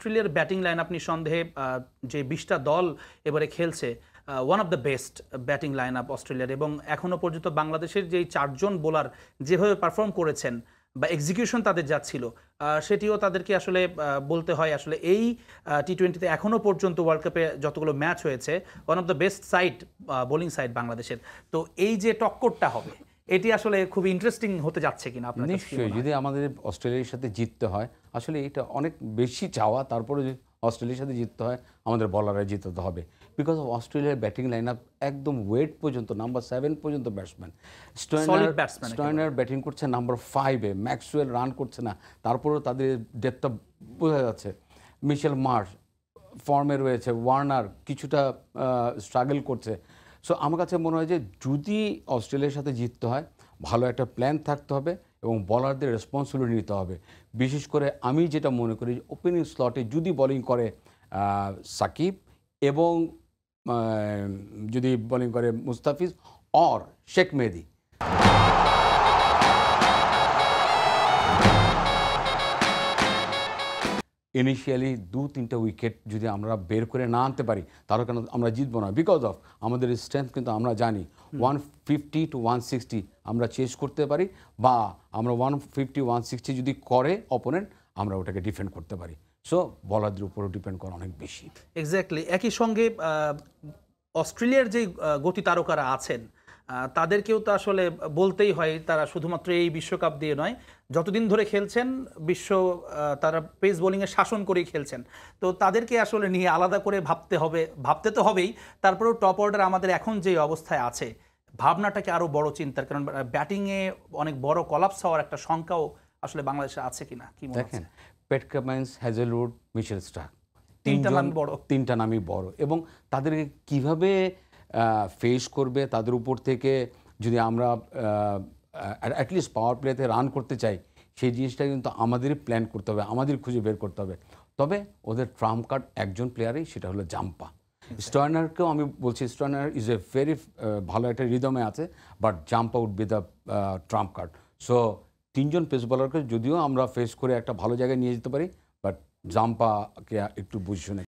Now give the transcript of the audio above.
অস্ট্রেলিয়ার batting line up নিঃসন্দেহে যে ২০টা দল এবারে খেলছে, one of the best batting line up অস্ট্রেলিয়ার। এবং এখনও পর্যন্ত বাংলাদেশের যেই ৪ জন বোলার যেভাবে পারফর্ম করেছেন বা এক্সিকিউশন তাদের যাচ্ছিল, সেটিও তাদেরকে আসলে বলতে হয় আসলে এই টি-20তে এখনও পর্যন্ত ওয়ার্ল্ড কাপে যতগুলো ম্যাচ হয়েছে one of the best side bowling side বাংলাদেশের। তো এই যে টক্করটা হবে এটি আসলে খুব ইন্টারেস্টিং হতে যাচ্ছে কিনা আপনার? নিশ্চয়ই যদি আমাদের অস্ট্রেলিয়ার সাথে জিততে হয়, আসলে এটা অনেক বেশি চাওয়া, তারপরে যদি অস্ট্রেলিয়ার সাথে জিততে হয় আমাদের বলাররা জিততে হবে। বিকজ অফ অস্ট্রেলিয়ার ব্যাটিং লাইন আপ একদম ওয়েট পর্যন্ত নাম্বার 7 পর্যন্ত ব্যাটসম্যান। স্টয়নার ব্যাটিং করছে নাম্বার 5-এ, ম্যাক্সওয়েল রান করছে না, তারপরেও তাদের ডেপথটা বোঝা যাচ্ছে। মিশেল মার্শ ফর্মে রয়েছে, ওয়ার্নার কিছুটা স্ট্রাগল করছে। সো আমার কাছে মনে হয় যে যদি অস্ট্রেলিয়ার সাথে জিততে হয় ভালো একটা প্ল্যান থাকতে হবে এবং বলারদের রেসপন্সিবিলিটি নিতে হবে। বিশেষ করে আমি যেটা মনে করি ওপেনিং স্লটে যদি বোলিং করে সাকিব এবং যদি বোলিং করে মুস্তাফিজ অর শেখ মেহেদী, ইনিশিয়ালি 2-3টা উইকেট যদি আমরা বের করে না আনতে পারি তাহলে কেন আমরা জিতবো না। বিকজ অফ আমাদের স্ট্রেংথ কিন্তু আমরা জানি 150 to 160 আমরা চেস করতে পারি, বা আমরা 150-160 যদি করে অপোনেন্ট আমরা ওটাকে ডিফেন্ড করতে পারি। সো বলারদের উপরও ডিপেন্ড করে অনেক বেশি। এক্স্যাক্টলি। একই সঙ্গে অস্ট্রেলিয়ার যে গতি তারকারা আছেন তাদেরকেও তো আসলে বলতেই হয়, তারা শুধুমাত্র এই বিশ্বকাপ দিয়ে নয়, যতদিন ধরে খেলছেন তারা পেস বোলিংয়ে শাসন করেই খেলছেন। তো তাদেরকে আসলে নিয়ে আলাদা করে ভাবতে তো হবেই। তারপরেও টপ অর্ডার আমাদের এখন যে অবস্থায় আছে, ভাবনাটাকে আরও বড় চিন্তার, কারণ ব্যাটিংয়ে অনেক বড় কলাপস হওয়ার একটা শঙ্কাও আসলে বাংলাদেশে আছে কিনা, কি মনে হয়? দেখেন, Pat Cummins, Hazlewood, Mitchell Starc, তিনটা নামই বড়, এবং তাদেরকে কিভাবে ফেস করবে তাদের উপর থেকে যদি আমরা অ্যাটলিস্ট পাওয়ার প্লেতে রান করতে চাই, সেই জিনিসটা কিন্তু আমাদেরই প্ল্যান করতে হবে, আমাদের খুঁজে বের করতে হবে। তবে ওদের ট্রাম্প কার্ড একজন প্লেয়ারই, সেটা হলো জাম্পা। স্টয়নারকেও আমি বলছি স্টয়নার ইজ এ ভেরি ভালো একটা রিদমে আছে, but Zampa would be the trump card. So 3জন পেস বলারকে যদিও আমরা ফেস করে একটা ভালো জায়গায় নিয়ে যেতে পারি, বাট জাম্পাকে একটু বুঝে শুনে